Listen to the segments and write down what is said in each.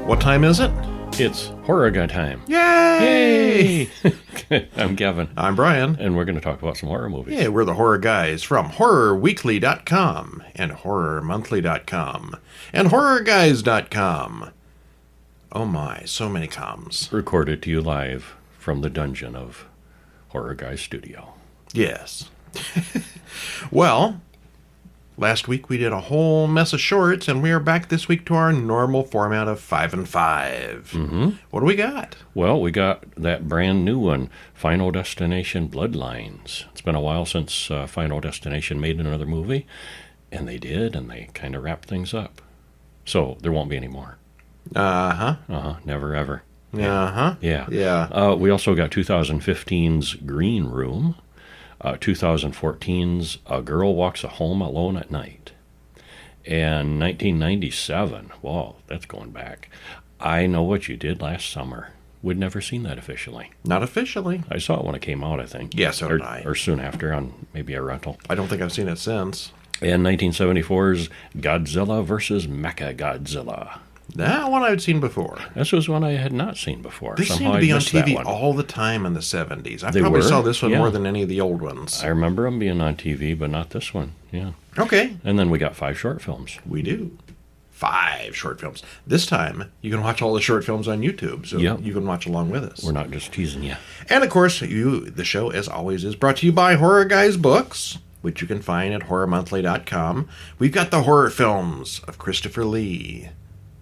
What time is it? It's horror guy time. Yay! Yay! I'm Kevin. I'm Brian. And we're going to talk about some horror movies. Yeah, we're the horror guys from HorrorWeekly.com and HorrorMonthly.com and HorrorGuys.com. Oh my, so many comms. Recorded to you live from the dungeon of Horror Guys Studio. Yes. Well, last week we did a whole mess of shorts, and we are back this week to our normal format of 5 and 5. Mm-hmm. What do we got? Well, we got that brand new one, Final Destination Bloodlines. It's been a while since Final Destination made another movie, and they did, and they kind of wrapped things up. So there won't be any more. Uh-huh. Uh-huh. Never, ever. Uh-huh. Yeah. Yeah. We also got 2015's Green Room, 2014's A Girl Walks Home Alone at Night, and 1997, wow, that's going back, I Know What You Did Last Summer. We'd never seen that officially. Not officially. I saw it when it came out, I think. Yeah, so did I. Or soon after on maybe a rental. I don't think I've seen it since. And 1974's Godzilla versus Mechagodzilla. That one I'd seen before. This was one I had not seen before. They Somehow seemed to be I on missed that TV one. all the time in the 70s. I They probably were? saw this one Yeah. more than any of the old ones. I remember them being on TV, but not this one. Yeah. Okay. And then we got 5 short films. We do. 5 short films. This time, you can watch all the short films on YouTube, so Yep. you can watch along with us. We're not just teasing you. And of course, the show, as always, is brought to you by Horror Guys Books, which you can find at HorrorMonthly.com. We've got the horror films of Christopher Lee.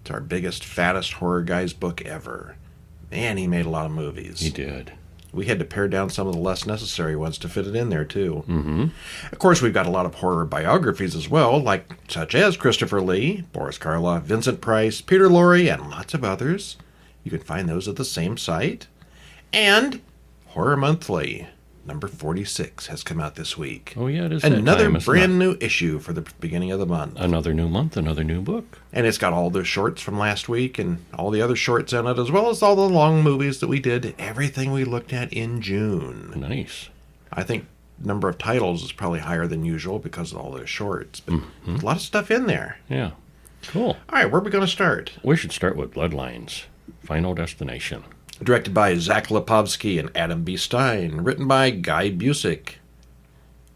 It's our biggest, fattest Horror Guys book ever. Man, he made a lot of movies. He did. We had to pare down some of the less necessary ones to fit it in there, too. Mm-hmm. Of course, we've got a lot of horror biographies as well, such as Christopher Lee, Boris Karloff, Vincent Price, Peter Lorre, and lots of others. You can find those at the same site. And Horror Monthly, number 46, has come out this week. Oh, yeah, it is that Another time, isn't brand it? new issue for the beginning of the month. Another new month, another new book. And it's got all the shorts from last week and all the other shorts in it, as well as all the long movies that we did, everything we looked at in June. Nice. I think the number of titles is probably higher than usual because of all those shorts, but there's a lot of stuff in there. Yeah. Cool. All right, where are we going to start? We should start with Bloodlines, Final Destination. Directed by Zach Lipovsky and Adam B. Stein. Written by Guy Busick.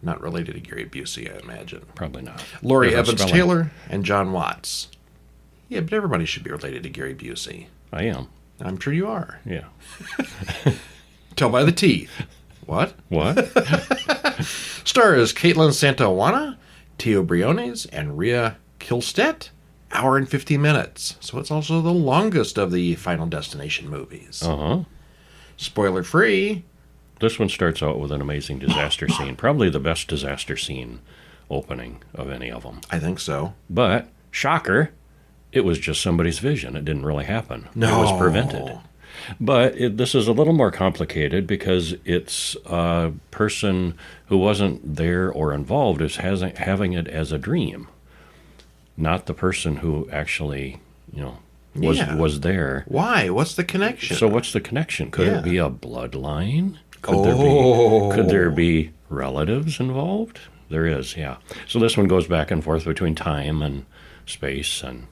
Not related to Gary Busey, I imagine. Probably not. Laurie Different Evans spelling. Taylor and John Watts. Yeah, but everybody should be related to Gary Busey. I am. I'm sure you are. Yeah. Tell by the teeth. What? What? Stars Kaitlyn Juana, Tio Briones, and Rhea Kihlstedt. Hour and 50 minutes. So it's also the longest of the Final Destination movies. Uh-huh. Spoiler free. This one starts out with an amazing disaster scene. Probably the best disaster scene opening of any of them. I think so. But, shocker, it was just somebody's vision. It didn't really happen. No. It was prevented. But this is a little more complicated because it's a person who wasn't there or involved is having it as a dream. Not the person who actually, was there. Why? What's the connection? So what's the connection? Could it be a bloodline? Could there be relatives involved? There is, yeah. So this one goes back and forth between time and space and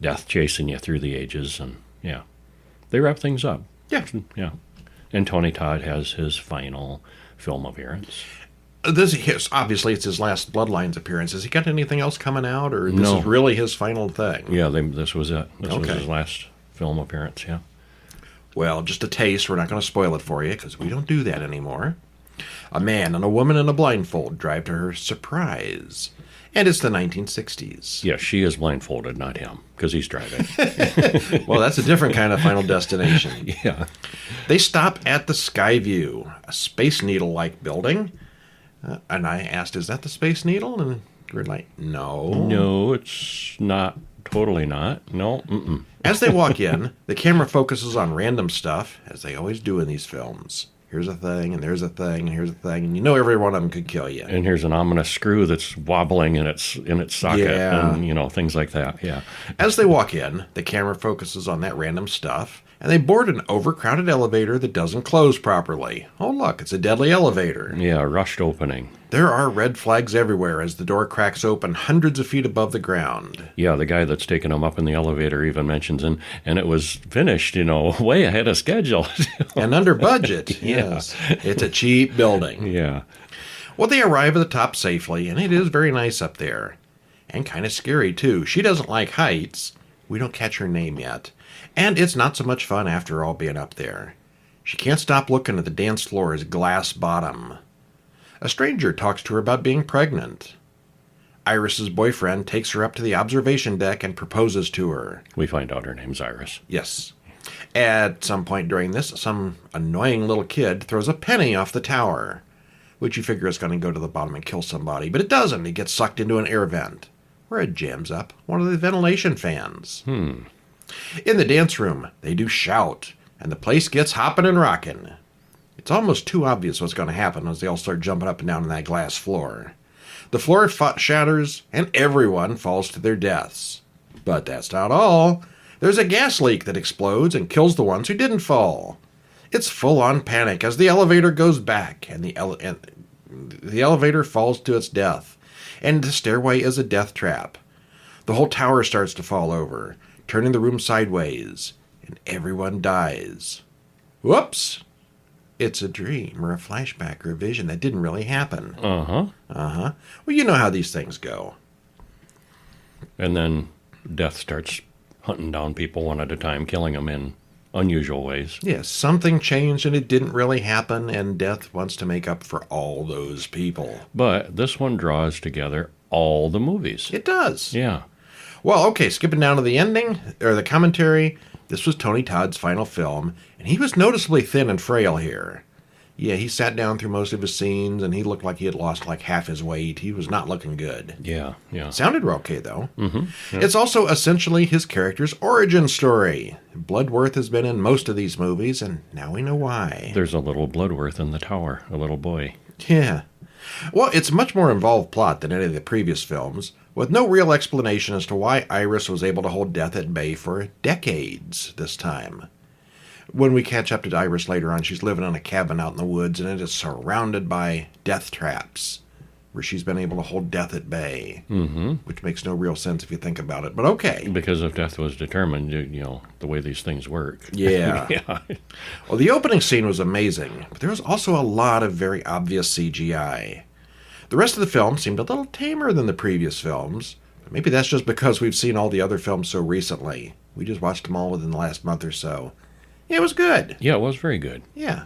death chasing you through the ages, and yeah. They wrap things up. Yeah. Yeah. And Tony Todd has his final film appearance. Obviously, it's his last Bloodlines appearance. Has he got anything else coming out, or this No. is really his final thing? Yeah, this was it. This was Okay. his last film appearance, yeah. Well, just a taste. We're not going to spoil it for you, because we don't do that anymore. A man and a woman in a blindfold drive to her surprise. And it's the 1960s. Yeah, she is blindfolded, not him, because he's driving. Well, that's a different kind of Final Destination. Yeah. They stop at the Skyview, a Space Needle-like building. And I asked, is that the Space Needle? And we're like, no. No, it's not. Totally not. No. Mm-mm. As they walk in, the camera focuses on random stuff, as they always do in these films. Here's a thing, and there's a thing, and here's a thing, and you know every one of them could kill you. And here's an ominous screw that's wobbling in its socket, Yeah. and things like that. Yeah. As they walk in, the camera focuses on that random stuff, and they board an overcrowded elevator that doesn't close properly. Oh, look, it's a deadly elevator. Yeah, rushed opening. There are red flags everywhere as the door cracks open hundreds of feet above the ground. Yeah, the guy that's taking them up in the elevator even mentions, and it was finished, way ahead of schedule. And under budget, yes. It's a cheap building. Yeah. Well, they arrive at the top safely, and it is very nice up there. And kind of scary, too. She doesn't like heights. We don't catch her name yet. And it's not so much fun after all being up there. She can't stop looking at the dance floor's glass bottom. A stranger talks to her about being pregnant. Iris's boyfriend takes her up to the observation deck and proposes to her. We find out her name's Iris. Yes. At some point during this, some annoying little kid throws a penny off the tower, which you figure is going to go to the bottom and kill somebody, but it doesn't. It gets sucked into an air vent, where it jams up one of the ventilation fans. In the dance room, they do shout, and the place gets hopping and rocking. It's almost too obvious what's going to happen as they all start jumping up and down on that glass floor. The floor shatters, and everyone falls to their deaths. But that's not all. There's a gas leak that explodes and kills the ones who didn't fall. It's full-on panic as the elevator goes back, and the elevator falls to its death, and the stairway is a death trap. The whole tower starts to fall over, turning the room sideways, and everyone dies. Whoops! It's a dream or a flashback or a vision that didn't really happen. Uh-huh. Uh-huh. Well, you know how these things go. And then death starts hunting down people one at a time, killing them in unusual ways. Yes, something changed and it didn't really happen, and death wants to make up for all those people. But this one draws together all the movies. It does. Yeah. Well, okay, skipping down to the ending, or the commentary, this was Tony Todd's final film, and he was noticeably thin and frail here. Yeah, he sat down through most of his scenes, and he looked like he had lost like half his weight. He was not looking good. Yeah. Sounded okay, though. Mm-hmm. Yeah. It's also essentially his character's origin story. Bloodworth has been in most of these movies, and now we know why. There's a little Bloodworth in the tower, a little boy. Yeah. Well, it's a much more involved plot than any of the previous films, with no real explanation as to why Iris was able to hold death at bay for decades this time. When we catch up to Iris later on, she's living in a cabin out in the woods, and it is surrounded by death traps, where she's been able to hold death at bay, which makes no real sense if you think about it, but okay. Because if death was determined, the way these things work. Yeah. Yeah. Well, the opening scene was amazing, but there was also a lot of very obvious CGI. The rest of the film seemed a little tamer than the previous films, but maybe that's just because we've seen all the other films so recently. We just watched them all within the last month or so. It was good. Yeah, it was very good. Yeah.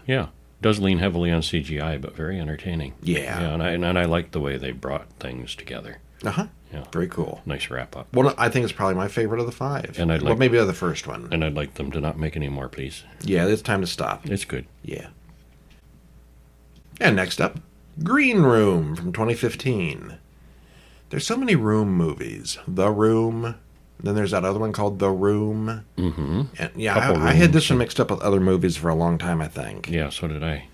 Does lean heavily on CGI, but very entertaining. Yeah. And I liked the way they brought things together. Uh-huh. Yeah. Very cool. Nice wrap up. Well, I think it's probably my favorite of the five. And well, maybe the first one. And I'd like them to not make any more, please. Yeah, it's time to stop. It's good. Yeah. And next up, Green Room from 2015. There's so many Room movies. The Room. Then there's that other one called The Room. Mm-hmm. And yeah, I had this one mixed up with other movies for a long time, I think. Yeah, so did I.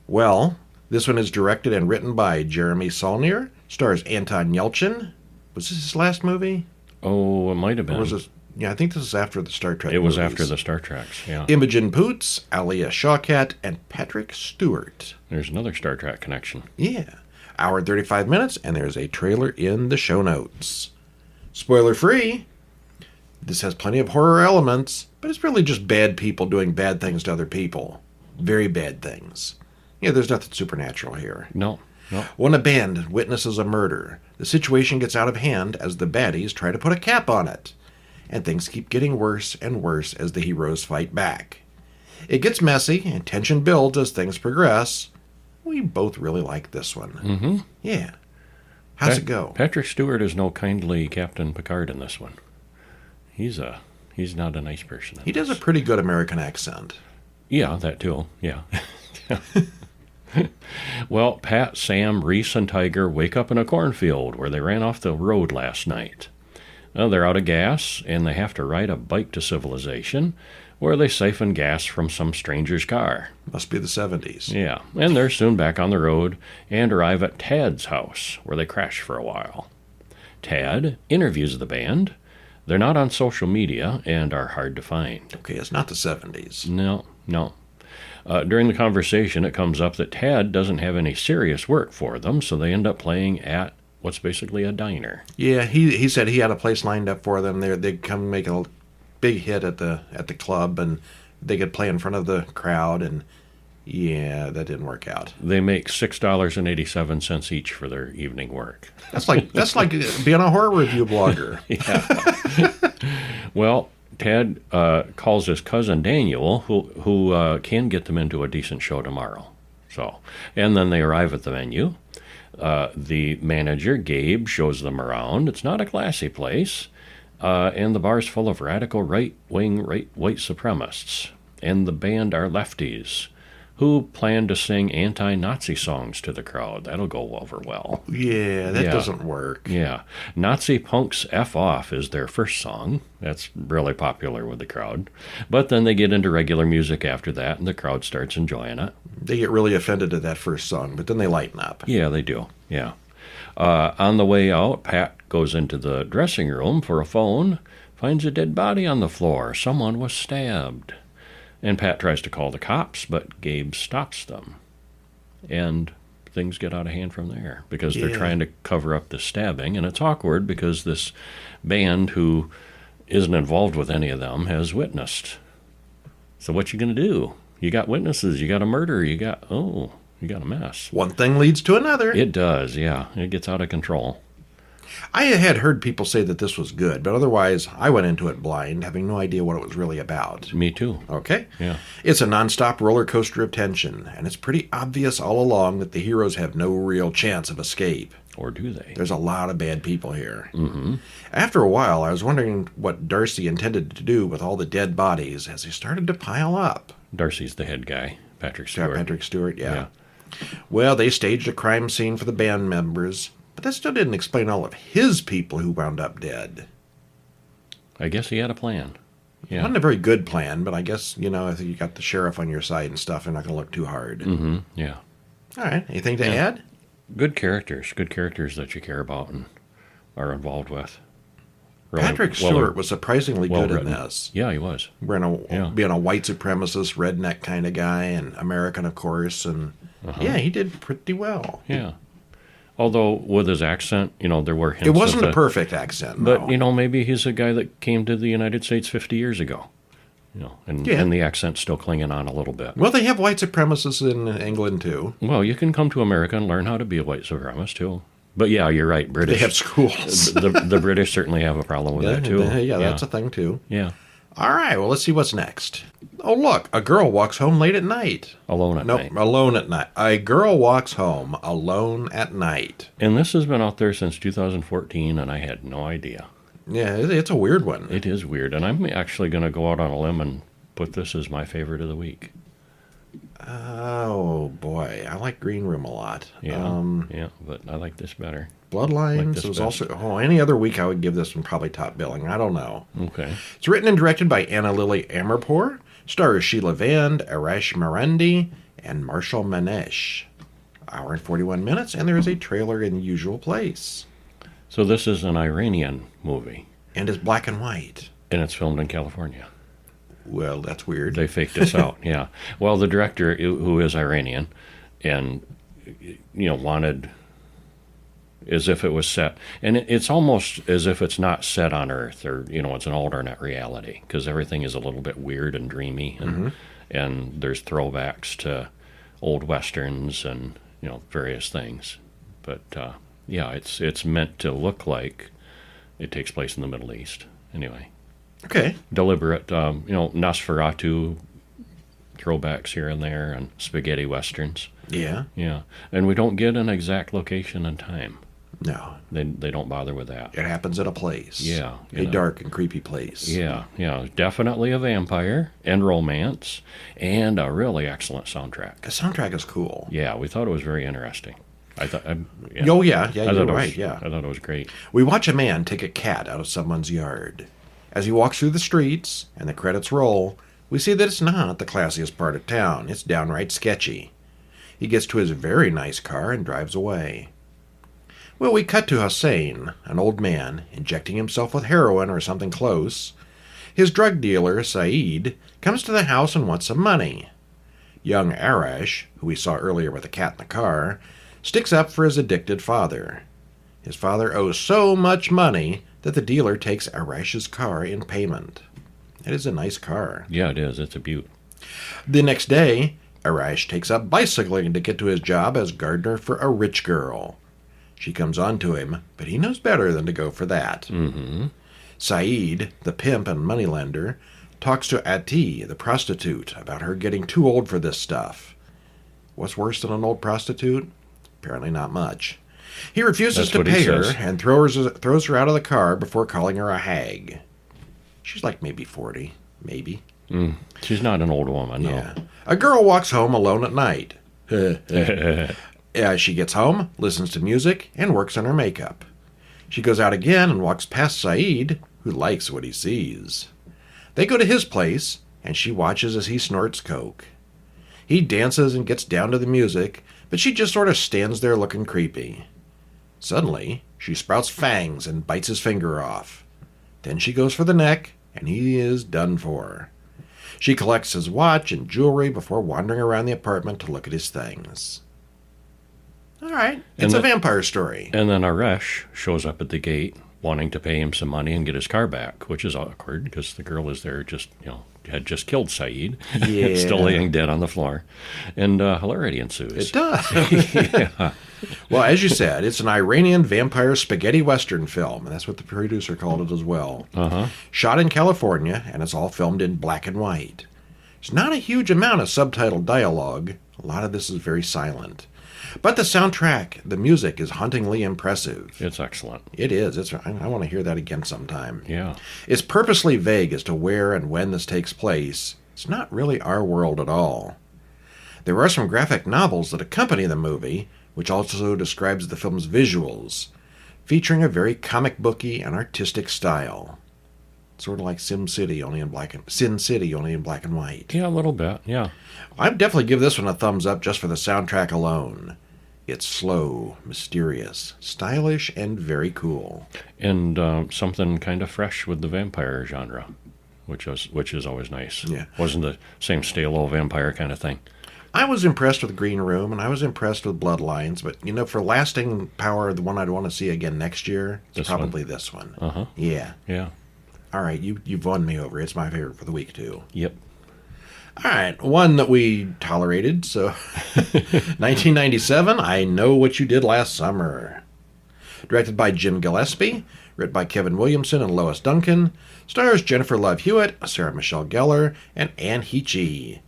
Well, this one is directed and written by Jeremy Saulnier. Stars Anton Yelchin. Was this his last movie? Oh, it might have been. Or was this? Yeah, I think this is after the Star Trek It was movies. after the Star Treks, yeah. Imogen Poots, Alia Shawkat, and Patrick Stewart. There's another Star Trek connection. Yeah. Hour and 35 minutes, and there's a trailer in the show notes. Spoiler free. This has plenty of horror elements, but it's really just bad people doing bad things to other people. Very bad things. Yeah, there's nothing supernatural here. No. When a band witnesses a murder, the situation gets out of hand as the baddies try to put a cap on it. And things keep getting worse and worse as the heroes fight back. It gets messy, and tension builds as things progress. We both really like this one. Mm-hmm. Yeah. How's it go? Patrick Stewart is no kindly Captain Picard in this one. He's not a nice person. He does a pretty good American accent. Yeah, that too. Yeah. Well, Pat, Sam, Reese, and Tiger wake up in a cornfield where they ran off the road last night. They're out of gas, and they have to ride a bike to civilization, where they siphon gas from some stranger's car. Must be the 70s. Yeah, and they're soon back on the road and arrive at Tad's house, where they crash for a while. Tad interviews the band. They're not on social media and are hard to find. Okay, it's not the 70s. No. During the conversation, it comes up that Tad doesn't have any serious work for them, so they end up playing at what's basically a diner. Yeah, he said he had a place lined up for them. They'd come make a big hit at the club, and they could play in front of the crowd, and yeah, that didn't work out. They make $6.87 each for their evening work. That's like being a horror review blogger. Yeah. Well, Tad calls his cousin Daniel, who can get them into a decent show tomorrow. And then they arrive at the venue. The manager, Gabe, shows them around. It's not a classy place, and the bar's full of radical right-wing white supremacists. And the band are lefties, who plan to sing anti-Nazi songs to the crowd. That'll go over well. Yeah, that doesn't work. Yeah. Nazi Punks F Off is their first song. That's really popular with the crowd. But then they get into regular music after that, and the crowd starts enjoying it. They get really offended at that first song, but then they lighten up. Yeah, they do. Yeah. On the way out, Pat goes into the dressing room for a phone, finds a dead body on the floor. Someone was stabbed. And Pat tries to call the cops, but Gabe stops them. And things get out of hand from there because they're trying to cover up the stabbing. And it's awkward because this band, who isn't involved with any of them, has witnessed. So what you going to do? You got witnesses, you got a murder, you got a mess. One thing leads to another. It does, yeah. It gets out of control. I had heard people say that this was good, but otherwise I went into it blind, having no idea what it was really about. Me too. Okay. Yeah. It's a nonstop roller coaster of tension, and it's pretty obvious all along that the heroes have no real chance of escape. Or do they? There's a lot of bad people here. Mm-hmm. After a while, I was wondering what Darcy intended to do with all the dead bodies as they started to pile up. Darcy's the head guy, Patrick Stewart. Patrick Stewart, yeah. Well, they staged a crime scene for the band members, but that still didn't explain all of his people who wound up dead. I guess he had a plan. Yeah. It wasn't a very good plan, but I guess, I think you got the sheriff on your side and stuff. They're not going to look too hard. Mm-hmm. Yeah. All right. Anything to add? Good characters that you care about and are involved with. Really Patrick Stewart was surprisingly good in this. Yeah, he was. Being a white supremacist, redneck kind of guy, and American, of course, and he did pretty well. Yeah. Although with his accent, there were hints. It wasn't a perfect accent, but maybe he's a guy that came to the United States 50 years ago. And the accent's still clinging on a little bit. Well, they have white supremacists in England too. Well, you can come to America and learn how to be a white supremacist too. But yeah, you're right. British. They have schools. the British certainly have a problem with that too. Yeah, that's a thing too. Yeah. All right. Well, let's see what's next. Oh, look, a girl walks home late at night. Alone at night. Nope, alone at night. A girl walks home alone at night. And this has been out there since 2014, and I had no idea. Yeah, it's a weird one. It is weird, and I'm actually going to go out on a limb and put this as my favorite of the week. Oh, boy. I like Green Room a lot. Yeah, but I like this better. Bloodlines was also... any other week I would give this one probably top billing. I don't know. Okay. It's written and directed by Anna Lily Amirpour. Stars Sheila Vand, Arash Marandi, and Marshall Manesh. Hour and 41 minutes, and there is a trailer in the usual place. So this is an Iranian movie. And it's black and white. And it's filmed in California. Well, that's weird. They faked this out, yeah. Well, the director, who is Iranian, and, wanted as if it was set. And it's almost as if it's not set on Earth or, it's an alternate reality because everything is a little bit weird and dreamy. And there's throwbacks to old Westerns and, various things. But, it's meant to look like it takes place in the Middle East. Anyway. Okay. Deliberate, Nosferatu throwbacks here and there and spaghetti westerns. Yeah. Yeah. And we don't get an exact location and time. No. They don't bother with that. It happens at a place. Yeah. A dark and creepy place. Yeah. Definitely a vampire and romance and a really excellent soundtrack. The soundtrack is cool. Yeah, we thought it was very interesting. I thought. Oh, yeah, you're right, yeah. I thought it was great. We watch a man take a cat out of someone's yard. As he walks through the streets and the credits roll, we see that it's not the classiest part of town. It's downright sketchy. He gets to his very nice car and drives away. Well, we cut to Hussein, an old man, injecting himself with heroin or something close. His drug dealer, Saeed, comes to the house and wants some money. Young Arash, who we saw earlier with the cat in the car, sticks up for his addicted father. His father owes so much money that the dealer takes Arash's car in payment. It is a nice car. Yeah, it is. It's a beaut. The next day, Arash takes up bicycling to get to his job as gardener for a rich girl. She comes on to him, but he knows better than to go for that. Mm-hmm. Saeed, the pimp and moneylender, talks to Ati, the prostitute, about her getting too old for this stuff. What's worse than an old prostitute? Apparently not much. He refuses to pay her and throws her out of the car before calling her a hag. She's like maybe 40, maybe. She's not an old woman, no. Yeah. A girl walks home alone at night. She gets home, listens to music, and works on her makeup. She goes out again and walks past Saeed, who likes what he sees. They go to his place, and she watches as he snorts coke. He dances and gets down to the music, but she just sort of stands there looking creepy. Suddenly, she sprouts fangs and bites his finger off. Then she goes for the neck, and he is done for. She collects his watch and jewelry before wandering around the apartment to look at his things. All right, it's a vampire story. And then Arash shows up at the gate wanting to pay him some money and get his car back, which is awkward because the girl is there had just killed Saeed. Yeah. Still laying dead on the floor. And hilarity ensues. It does. Yeah. Well, as you said, it's an Iranian vampire spaghetti western film, and that's what the producer called it as well. Uh-huh. Shot in California, and it's all filmed in black and white. There's not a huge amount of subtitled dialogue. A lot of this is very silent. But the soundtrack, the music, is hauntingly impressive. It's excellent. It is. I want to hear that again sometime. Yeah. It's purposely vague as to where and when this takes place. It's not really our world at all. There are some graphic novels that accompany the movie, which also describes the film's visuals, featuring a very comic booky and artistic style. Sort of like Sin City, only in black and white. Yeah, a little bit, yeah. I'd definitely give this one a thumbs up just for the soundtrack alone. It's slow, mysterious, stylish, and very cool. And something kind of fresh with the vampire genre, which is always nice. Yeah. Wasn't the same stale old vampire kind of thing. I was impressed with Green Room, and I was impressed with Bloodlines, but, for lasting power, the one I'd want to see again next year, it's probably this one. Uh-huh. Yeah. Yeah. All right, you've won me over. It's my favorite for the week, too. Yep. All right, one that we tolerated, so 1997, I Know What You Did Last Summer. Directed by Jim Gillespie, written by Kevin Williamson and Lois Duncan, stars Jennifer Love Hewitt, Sarah Michelle Gellar, and Anne Heche.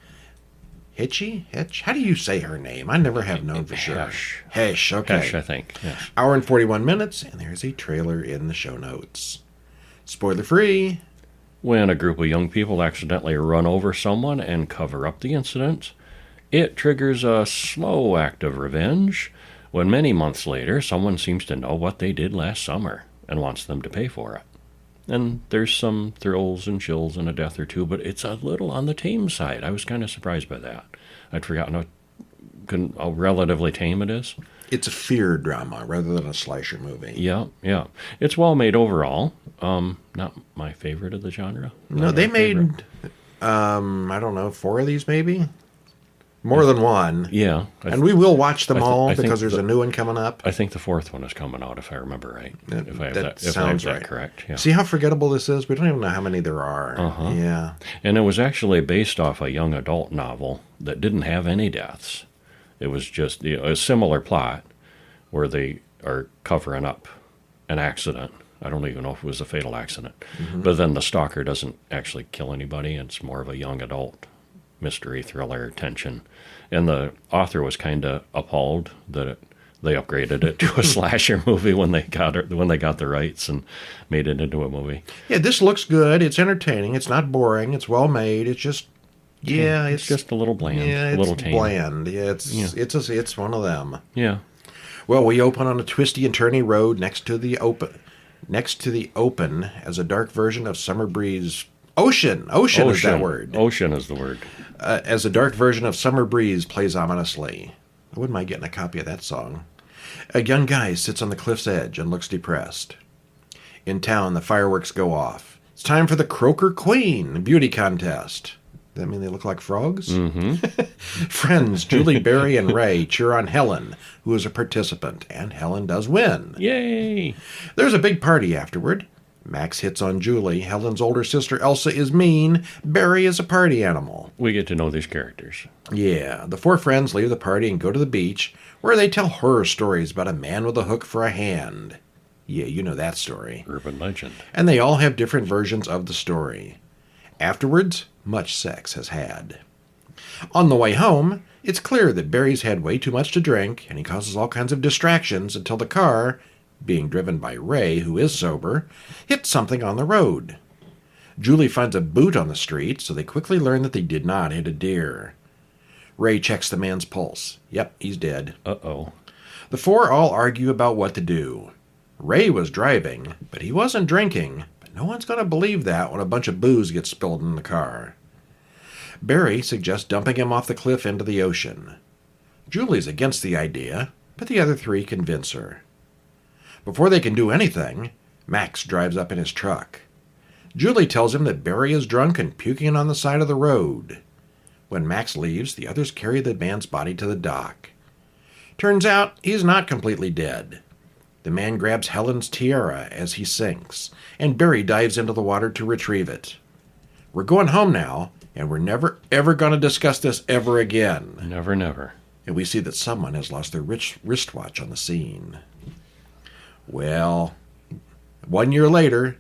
Hitch? How do you say her name? I never have known for sure. Hesh, okay. Hesh, I think, yes. Hour and 41 minutes, and there's a trailer in the show notes. Spoiler free. When a group of young people accidentally run over someone and cover up the incident, it triggers a slow act of revenge when many months later someone seems to know what they did last summer and wants them to pay for it. And there's some thrills and chills and a death or two, but it's a little on the tame side. I was kind of surprised by that. I'd forgotten how relatively tame it is. It's a fear drama rather than a slasher movie. Yeah. It's well made overall. Not my favorite of the genre. No, they made, I don't know, 4 of these maybe? More than one. Yeah. And we will watch them all because there's a new one coming up. I think the 4th one is coming out, if I remember right. If I have that correct. Yeah. See how forgettable this is? We don't even know how many there are. Uh-huh. Yeah. And it was actually based off a young adult novel that didn't have any deaths. It was just a similar plot where they are covering up an accident. I don't even know if it was a fatal accident. Mm-hmm. But then the stalker doesn't actually kill anybody. It's more of a young adult mystery, thriller, tension. And the author was kind of appalled that they upgraded it to a slasher movie when they got the rights and made it into a movie. Yeah, this looks good. It's entertaining. It's not boring. It's well made. It's just it's just a little bland. Yeah, a little tame. Bland. Yeah, it's one of them. Yeah. Well, we open on a twisty and turny road next to the open as a dark version of Summer Breeze. Ocean is that word. Ocean is the word. As a dark version of Summer Breeze plays ominously. I wouldn't mind getting a copy of that song. A young guy sits on the cliff's edge and looks depressed. In town, the fireworks go off. It's time for the Croaker Queen beauty contest. Does that mean they look like frogs? Mm-hmm. Friends Julie, Barry, and Ray cheer on Helen, who is a participant, and Helen does win. Yay! There's a big party afterward. Max hits on Julie. Helen's older sister Elsa is mean. Barry is a party animal. We get to know these characters. Yeah, the four friends leave the party and go to the beach, where they tell horror stories about a man with a hook for a hand. Yeah, you know that story. Urban legend. And they all have different versions of the story. Afterwards, much sex has had. On the way home, it's clear that Barry's had way too much to drink, and he causes all kinds of distractions until the car, being driven by Ray, who is sober, hits something on the road. Julie finds a boot on the street, so they quickly learn that they did not hit a deer. Ray checks the man's pulse. Yep, he's dead. Uh-oh. The four all argue about what to do. Ray was driving, but he wasn't drinking, but no one's going to believe that when a bunch of booze gets spilled in the car. Barry suggests dumping him off the cliff into the ocean. Julie's against the idea, but the other three convince her. Before they can do anything, Max drives up in his truck. Julie tells him that Barry is drunk and puking on the side of the road. When Max leaves, the others carry the man's body to the dock. Turns out he's not completely dead. The man grabs Helen's tiara as he sinks, and Barry dives into the water to retrieve it. We're going home now, and we're never, ever going to discuss this ever again. Never, never. And we see that someone has lost their wristwatch on the scene. Well, 1 year later,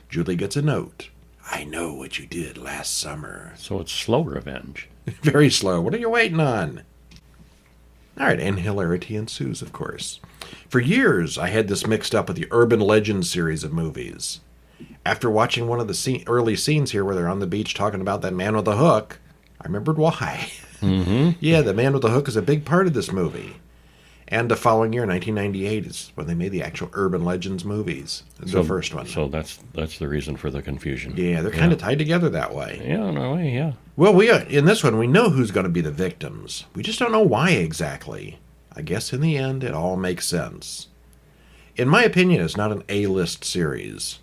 Julie gets a note. I know what you did last summer. So it's slow revenge. Very slow. What are you waiting on? All right, and hilarity ensues, of course. For years, I had this mixed up with the Urban Legends series of movies. After watching one of the early scenes here where they're on the beach talking about that man with the hook, I remembered why. Mm-hmm. Yeah, the man with the hook is a big part of this movie. And the following year, 1998, is when they made the actual Urban Legends movies. The first one. So that's the reason for the confusion. Yeah, they're kind of tied together that way. Yeah, in a way, yeah. Well, in this one, we know who's going to be the victims. We just don't know why exactly. I guess in the end, it all makes sense. In my opinion, it's not an A-list series.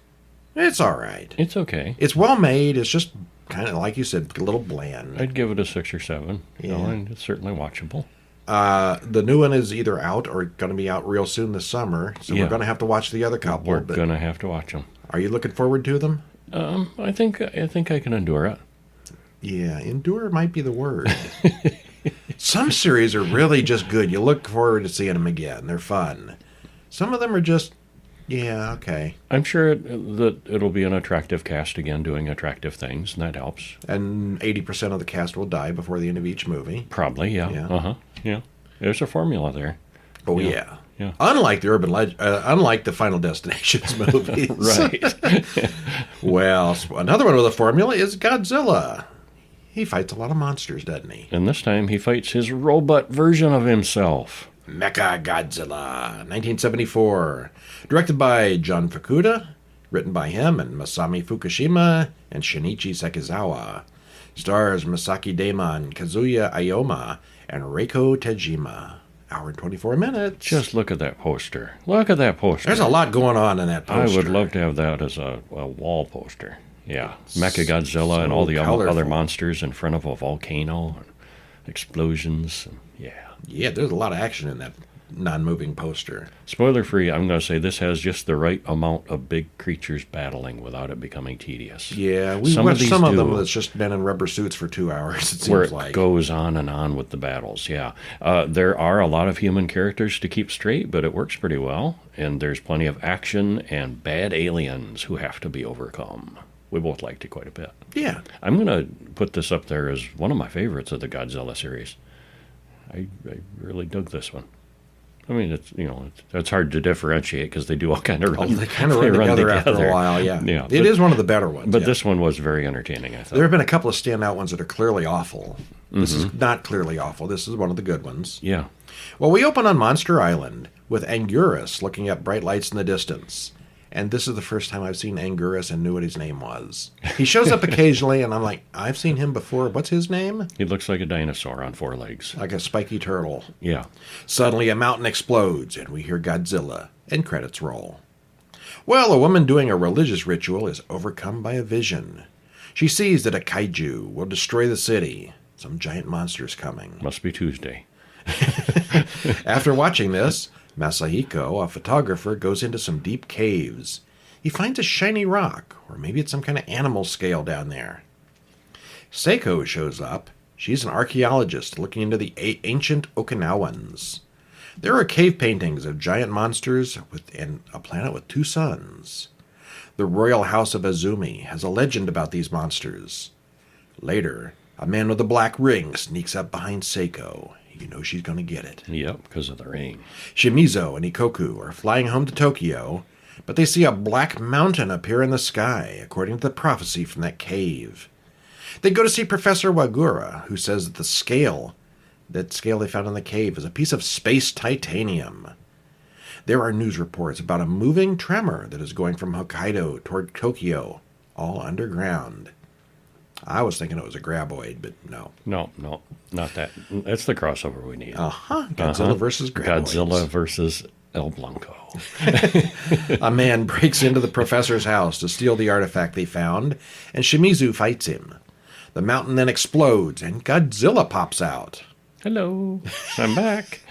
It's all right. It's okay. It's well made. It's just kind of, like you said, a little bland. I'd give it a 6 or 7. Yeah. And it's certainly watchable. The new one is either out or going to be out real soon this summer, so we're going to have to watch the other couple. We're going to have to watch them. Are you looking forward to them? I think I can endure it. Yeah, endure might be the word. Some series are really just good. You look forward to seeing them again. They're fun. Some of them are just, yeah, okay. I'm sure that it'll be an attractive cast again doing attractive things, and that helps. And 80% of the cast will die before the end of each movie. Probably, yeah. Yeah. Yeah. There's a formula there. Oh, yeah. Yeah. Unlike the unlike the Final Destinations movies. Right. Well, another one with a formula is Godzilla. He fights a lot of monsters, doesn't he? And this time he fights his robot version of himself. Mechagodzilla, 1974. Directed by John Fukuda. Written by him and Masami Fukushima and Shinichi Sekizawa. Stars Masaki Daemon, Kazuya Aoyama, and Reiko Tajima. Hour and 24 minutes. Just look at that poster. Look at that poster. There's a lot going on in that poster. I would love to have that as a wall poster. Yeah. Mechagodzilla and all the colorful. other monsters in front of a volcano. And explosions. And Yeah, there's a lot of action in that non-moving poster. Spoiler free, I'm going to say this has just the right amount of big creatures battling without it becoming tedious. Yeah, we watched some of them that's just been in rubber suits for 2 hours, it seems where it like. Goes on and on with the battles, yeah. There are a lot of human characters to keep straight, but it works pretty well. And there's plenty of action and bad aliens who have to be overcome. We both liked it quite a bit. Yeah. I'm going to put this up there as one of my favorites of the Godzilla series. I really dug this one. I mean, it's hard to differentiate because they do all kind of run. They kind of run together after a while, yeah. It is one of the better ones. But this one was very entertaining, I thought. There have been a couple of standout ones that are clearly awful. This is not clearly awful. This is one of the good ones. Yeah. Well, we open on Monster Island with Anguirus looking at bright lights in the distance. And this is the first time I've seen Anguirus and knew what his name was. He shows up occasionally, and I'm like, I've seen him before. What's his name? He looks like a dinosaur on 4 legs. Like a spiky turtle. Yeah. Suddenly, a mountain explodes, and we hear Godzilla, and credits roll. Well, a woman doing a religious ritual is overcome by a vision. She sees that a kaiju will destroy the city. Some giant monster's coming. Must be Tuesday. After watching this, Masahiko, a photographer, goes into some deep caves. He finds a shiny rock, or maybe it's some kind of animal scale down there. Seiko shows up. She's an archaeologist looking into the ancient Okinawans. There are cave paintings of giant monsters and a planet with 2 suns. The royal house of Azumi has a legend about these monsters. Later, a man with a black ring sneaks up behind Seiko. You know she's going to get it. Yep, because of the ring. Shimizu and Ikoku are flying home to Tokyo, but they see a black mountain appear in the sky, according to the prophecy from that cave. They go to see Professor Wagura, who says that that scale they found in the cave is a piece of space titanium. There are news reports about a moving tremor that is going from Hokkaido toward Tokyo, all underground. I was thinking it was a graboid, but no. No, not that. That's the crossover we need. Godzilla versus graboids. Godzilla versus El Blanco. A man breaks into the professor's house to steal the artifact they found, and Shimizu fights him. The mountain then explodes, and Godzilla pops out. Hello, I'm back.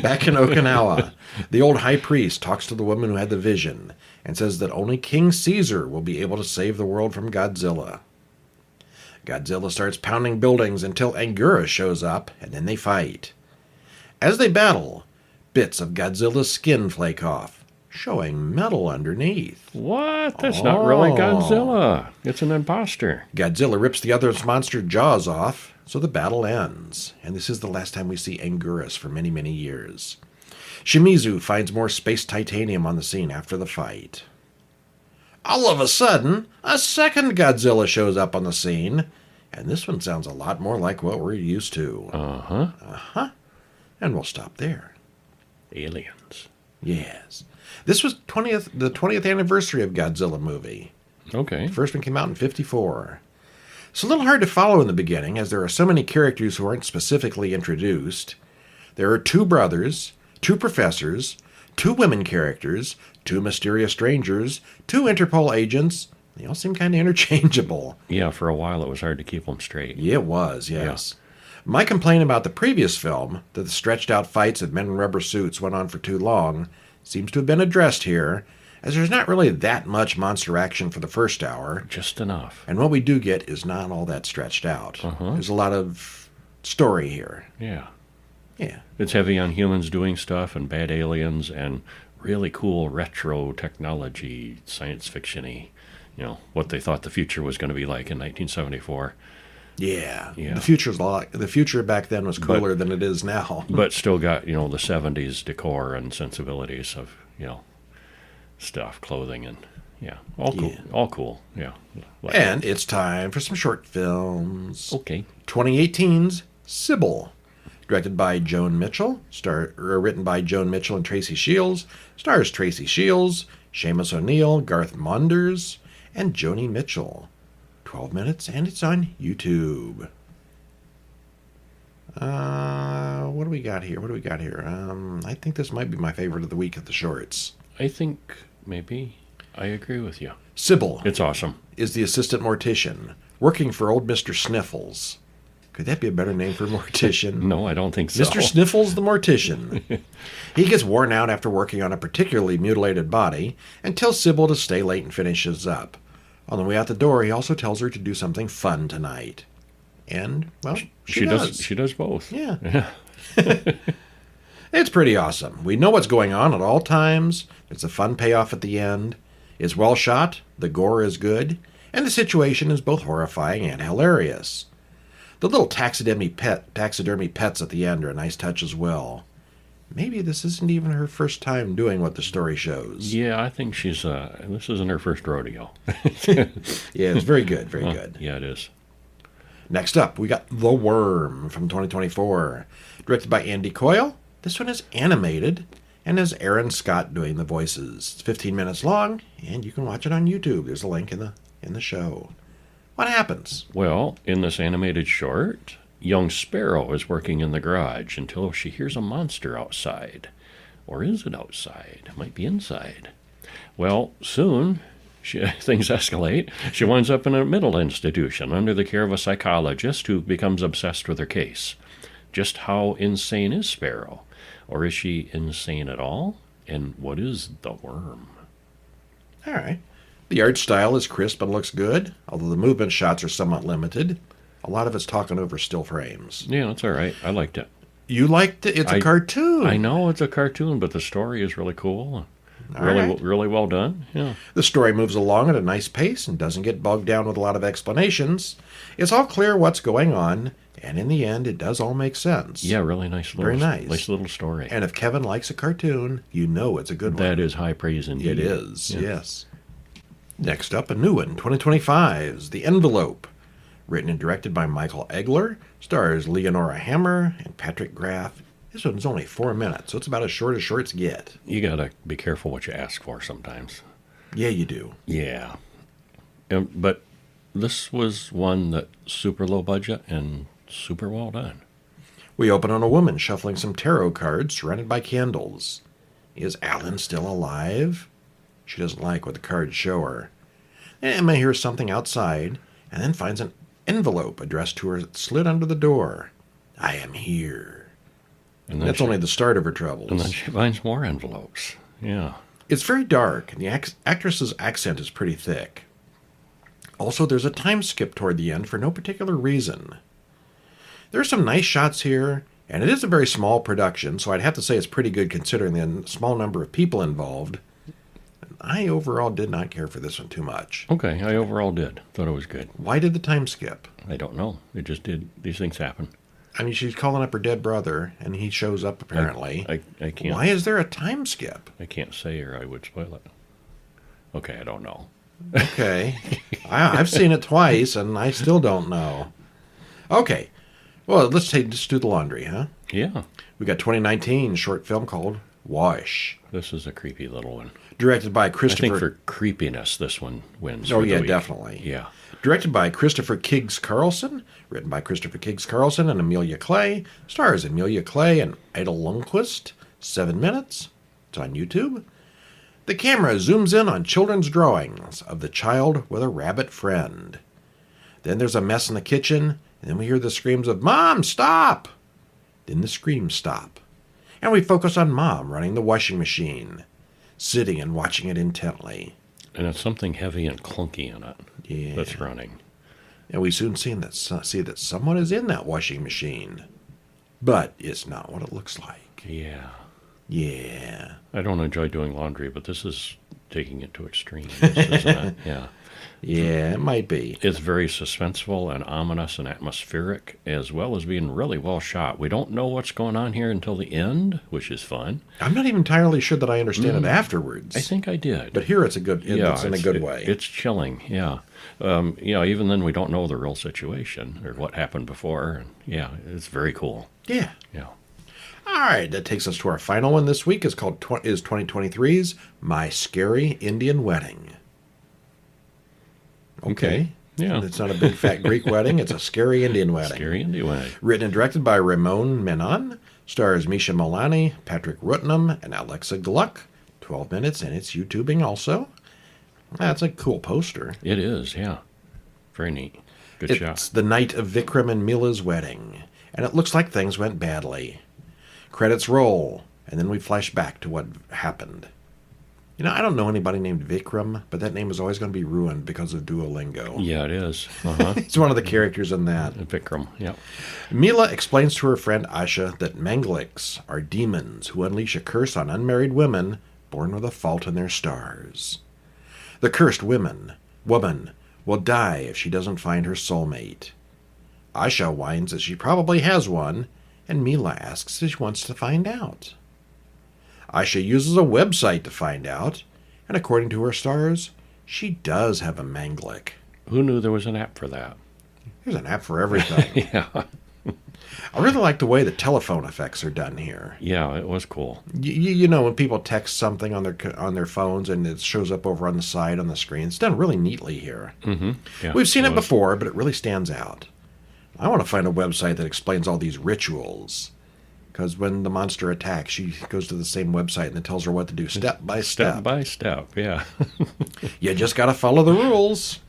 Back in Okinawa, the old high priest talks to the woman who had the vision and says that only King Caesar will be able to save the world from Godzilla. Godzilla starts pounding buildings until Anguirus shows up, and then they fight. As they battle, bits of Godzilla's skin flake off, showing metal underneath. What? That's not really Godzilla. It's an imposter. Godzilla rips the other monster's jaws off, so the battle ends. And this is the last time we see Anguirus for many, many years. Shimizu finds more space titanium on the scene after the fight. All of a sudden, a second Godzilla shows up on the scene, and this one sounds a lot more like what we're used to. And we'll stop there. Aliens. Yes. This was the 20th anniversary of Godzilla movie. Okay. The first one came out in 1954. It's a little hard to follow in the beginning, as there are so many characters who aren't specifically introduced. There are 2 brothers, 2 professors, 2 women characters, 2 mysterious strangers, 2 Interpol agents. They all seem kind of interchangeable. Yeah, for a while it was hard to keep them straight. Yeah, it was, yes. Yeah. My complaint about the previous film, that the stretched-out fights of men in rubber suits went on for too long, seems to have been addressed here, as there's not really that much monster action for the first hour. Just enough. And what we do get is not all that stretched out. There's a lot of story here. Yeah. Yeah. It's heavy on humans doing stuff and bad aliens and really cool retro technology, science fiction-y. You know, what they thought the future was going to be like in 1974. Yeah. The future back then was cooler than it is now. But still got, the 70s decor and sensibilities of, stuff, clothing, and all cool. Yeah. All cool. Yeah. And it's time for some short films. Okay. 2018's Sybil, directed by Joan Mitchell, written by Joan Mitchell and Tracy Shields, stars Tracy Shields, Seamus O'Neill, Garth Monders, and Joni Mitchell. 12 minutes, and it's on YouTube. What do we got here? I think this might be my favorite of the week of the shorts. I think maybe I agree with you. Sybil. It's awesome. Is the assistant mortician working for old Mr. Sniffles. Could that be a better name for a mortician? No, I don't think so. Mr. Sniffles the mortician. He gets worn out after working on a particularly mutilated body and tells Sybil to stay late and finishes up. On the way out the door, he also tells her to do something fun tonight. And, well, she does. She does both. Yeah. It's pretty awesome. We know what's going on at all times. It's a fun payoff at the end. It's well shot, the gore is good, and the situation is both horrifying and hilarious. The little taxidermy pets at the end are a nice touch as well. Maybe this isn't even her first time doing what the story shows. Yeah, I think this isn't her first rodeo. Yeah, it's very good, very good. Yeah, it is. Next up, we got The Worm from 2024, directed by Andy Coyle. This one is animated, and as Aaron Scott doing the voices. It's 15 minutes long, and you can watch it on YouTube. There's a link in the show. What happens? Well, in this animated short, young Sparrow is working in the garage until she hears a monster outside. Or is it outside? It might be inside. Well, soon, things escalate. She winds up in a mental institution under the care of a psychologist who becomes obsessed with her case. Just how insane is Sparrow? Or is she insane at all? And what is the worm? All right. The art style is crisp and looks good, although the movement shots are somewhat limited. A lot of it's talking over still frames. Yeah, that's all right. I liked it. You liked it? It's a cartoon. I know it's a cartoon, but the story is really cool. Really well done. Yeah. The story moves along at a nice pace and doesn't get bogged down with a lot of explanations. It's all clear what's going on, and in the end, it does all make sense. Yeah, really nice. Very nice. Nice little story. And if Kevin likes a cartoon, you know it's a good one. That is high praise indeed. It is, yes. Next up, a new one, 2025's The Envelope. Written and directed by Michael Egler, stars Leonora Hammer and Patrick Graff. This one's only 4 minutes, so it's about as shorts get. You gotta be careful what you ask for sometimes. Yeah, you do. Yeah. But this was one that super low budget and super well done. We open on a woman shuffling some tarot cards surrounded by candles. Is Alan still alive? She doesn't like what the cards show her. Emma hears something outside and then finds an envelope addressed to her slid under the door. I am here. And that's only the start of her troubles. And then she finds more envelopes. Yeah. It's very dark, and the actress's accent is pretty thick. Also, there's a time skip toward the end for no particular reason. There are some nice shots here, and it is a very small production, so I'd have to say it's pretty good considering the small number of people involved. I overall did not care for this one too much. Okay, I overall did. Thought it was good. Why did the time skip? I don't know. It just did. These things happen. I mean, she's calling up her dead brother, and he shows up apparently. I can't. Why is there a time skip? I can't say or I would spoil it. Okay, I don't know. Okay. I've seen it twice, and I still don't know. Okay. Well, let's do the laundry, huh? Yeah. We got 2019 short film called Wash. This is a creepy little one. Directed by Christopher... I think for creepiness, this one wins. Oh, yeah, definitely. Yeah. Directed by Christopher Kiggs Carlson. Written by Christopher Kiggs Carlson and Amelia Clay. Stars Amelia Clay and Ida Lundquist. 7 minutes. It's on YouTube. The camera zooms in on children's drawings of the child with a rabbit friend. Then there's a mess in the kitchen, and then we hear the screams of, Mom, stop! Then the screams stop. And we focus on Mom running the washing machine, sitting and watching it intently. And it's something heavy and clunky in it that's running. And we soon see that someone is in that washing machine. But it's not what it looks like. Yeah. Yeah. I don't enjoy doing laundry, but this is taking it to extremes, isn't it? Yeah. Yeah, it might be. It's very suspenseful and ominous and atmospheric, as well as being really well shot. We don't know what's going on here until the end, which is fun. I'm not even entirely sure that I understand it afterwards. I think I did. But here it's it's in a good way. It's chilling, yeah. Even then we don't know the real situation or what happened before. And yeah, it's very cool. Yeah. Yeah. All right, that takes us to our final one this week. It's called 2023's My Scary Indian Wedding. Okay. Yeah. It's not a big fat Greek wedding. It's a scary Indian wedding. Scary Indian wedding. Written and directed by Ramon Menon. Stars Misha Malani, Patrick Rutnam, and Alexa Gluck. 12 minutes, and it's YouTubing also. That's a cool poster. It is, yeah. Very neat. Good shot. It's the night of Vikram and Mila's wedding, and it looks like things went badly. Credits roll, and then we flash back to what happened. You know, I don't know anybody named Vikram, but that name is always going to be ruined because of Duolingo. Yeah, it is. He's one of the characters in that. Vikram, yeah. Mila explains to her friend Asha that Mangaliks are demons who unleash a curse on unmarried women born with a fault in their stars. The cursed woman will die if she doesn't find her soulmate. Asha whines that she probably has one, and Mila asks if she wants to find out. Asha uses a website to find out, and according to her stars, she does have a Manglik. Who knew there was an app for that? There's an app for everything. Yeah. I really like the way the telephone effects are done here. Yeah, it was cool. You know, when people text something on their phones and it shows up over on the side on the screen, it's done really neatly here. Mm-hmm. Yeah, We've seen it before, but it really stands out. I want to find a website that explains all these rituals. Because when the monster attacks, she goes to the same website and it tells her what to do step by step. Step by step, yeah. You just got to follow the rules.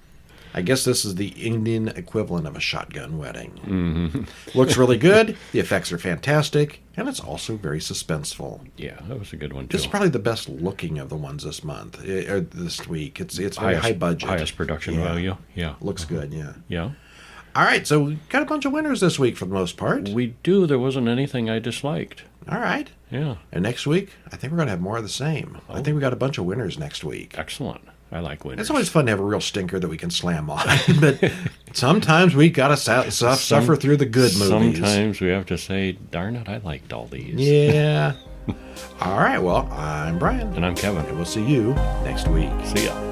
I guess this is the Indian equivalent of a shotgun wedding. Mm-hmm. Looks really good. The effects are fantastic. And it's also very suspenseful. Yeah, that was a good one, too. This is probably the best looking of the ones this month, or this week. It's very high budget. Highest production value, yeah. Looks good, yeah. Yeah. All right, so we got a bunch of winners this week for the most part. We do. There wasn't anything I disliked. All right. Yeah. And next week, I think we're going to have more of the same. I think we got a bunch of winners next week. Excellent. I like winners. It's always fun to have a real stinker that we can slam on. But sometimes we got to suffer through the good movies. Sometimes we have to say, darn it, I liked all these. Yeah. All right, well, I'm Brian. And I'm Kevin. And we'll see you next week. See ya.